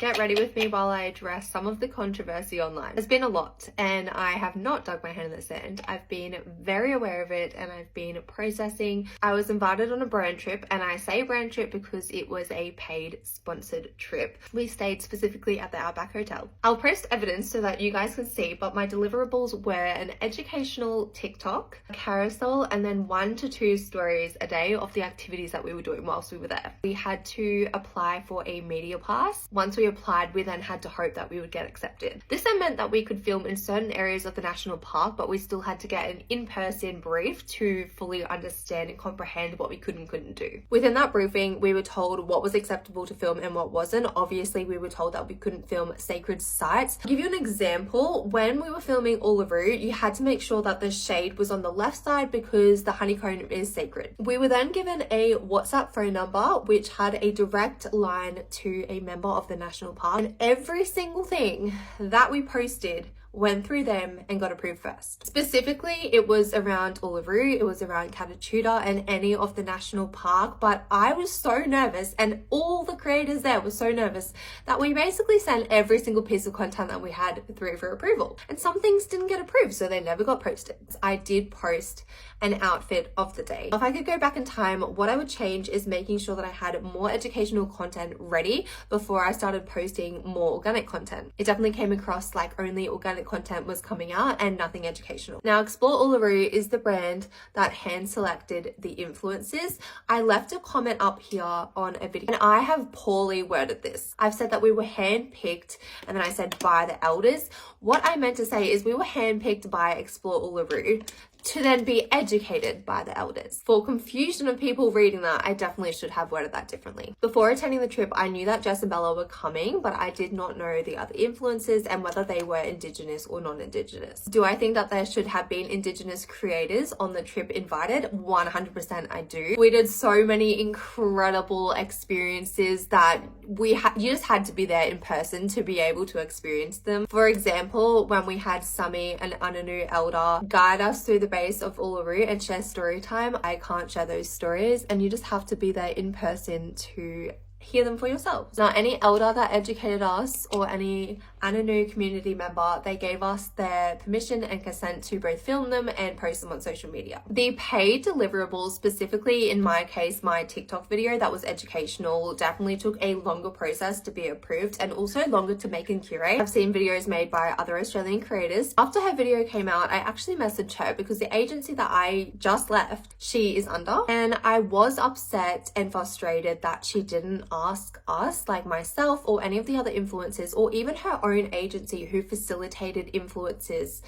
Get ready with me while I address some of the controversy online. There's been a lot and I have not dug my head in the sand. I've been very aware of it and I've been processing. I was invited on a brand trip, and I say brand trip because it was a paid sponsored trip. We stayed specifically at the Outback Hotel. I'll post evidence so that you guys can see, but my deliverables were an educational TikTok, a carousel, and then 1 to 2 stories a day of the activities that we were doing whilst we were there. We had to apply for a media pass. Once we applied, we then had to hope that we would get accepted. This then meant that we could film in certain areas of the national park, but we still had to get an in-person brief to fully understand and comprehend what we could and couldn't do. Within that briefing, we were told what was acceptable to film and what wasn't. Obviously, we were told that we couldn't film sacred sites. I'll give you an example. When we were filming Uluru, you had to make sure that the shade was on the left side because the honeycomb is sacred. We were then given a WhatsApp phone number which had a direct line to a member of the national park, and every single thing that we posted went through them and got approved first. Specifically, it was around Uluru, it was around Catatuta and any of the national park, but I was so nervous and all the creators there were so nervous that we basically sent every single piece of content that we had through for approval. And some things didn't get approved, so they never got posted. I did post an outfit of the day. If I could go back in time, what I would change is making sure that I had more educational content ready before I started posting more organic content. It definitely came across like only organic content was coming out and nothing educational. Now, Explore Uluru is the brand that hand selected the influencers. I left a comment up here on a video and I have poorly worded this. I've said that we were handpicked and then I said by the elders. What I meant to say is we were handpicked by Explore Uluru to then be educated by the elders. For confusion of people reading that, I definitely should have worded that differently. Before attending the trip, I knew that Jess and Bella were coming, but I did not know the other influencers and whether they were Indigenous or non-Indigenous. Do I think that there should have been Indigenous creators on the trip invited? 100% I do. We did so many incredible experiences that you just had to be there in person to be able to experience them. For example, when we had Sami, an Ananu elder, guide us through the base of Uluru and share story time, I can't share those stories, and you just have to be there in person to hear them for yourselves. Now, any elder that educated us or any Ananu community member, they gave us their permission and consent to both film them and post them on social media. The paid deliverables, specifically in my case, my TikTok video that was educational, definitely took a longer process to be approved and also longer to make and curate. I've seen videos made by other Australian creators. After her video came out, I actually messaged her because the agency that I just left, she is under, and I was upset and frustrated that she didn't ask us, like myself or any of the other influencers or even her own agency who facilitated influencers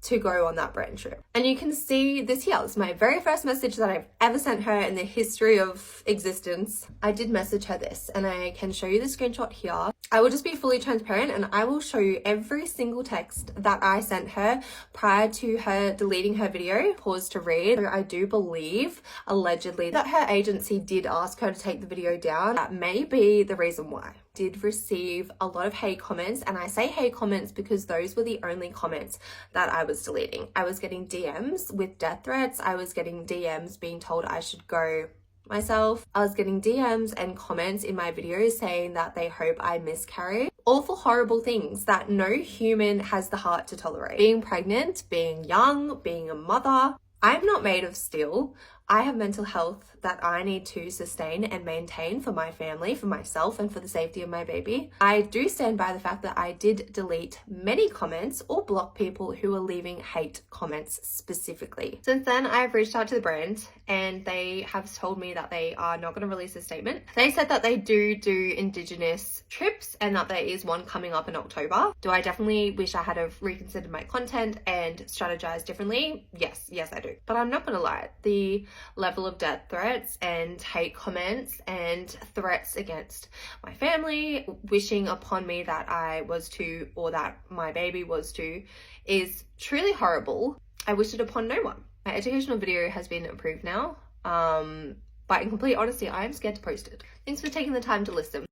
to go on that brand trip. And you can see this here. It's my very first message that I've ever sent her in the history of existence. I did message her this and I can show you the screenshot here. I will just be fully transparent and I will show you every single text that I sent her prior to her deleting her video. Pause to read. So I do believe, allegedly, that her agency did ask her to take the video down. That may be the reason why. Did receive a lot of hate comments, and I say hate comments because those were the only comments that I was deleting. I was getting DMs with death threats. I was getting DMs being told I should go myself. I was getting DMs and comments in my videos saying that they hope I miscarry. All for horrible things that no human has the heart to tolerate. Being pregnant, being young, being a mother. I'm not made of steel. I have mental health that I need to sustain and maintain for my family, for myself, and for the safety of my baby. I do stand by the fact that I did delete many comments or block people who were leaving hate comments specifically. Since then, I've reached out to the brand and they have told me that they are not going to release a statement. They said that they do Indigenous trips and that there is one coming up in October. Do I definitely wish I had have reconsidered my content and strategized differently? Yes, I do. But I'm not going to lie. The level of death threats and hate comments and threats against my family, wishing upon me that I was to, or that my baby was to, is truly horrible. I wish it upon no one. My educational video has been approved now, but in complete honesty, I am scared to post it. Thanks for taking the time to listen.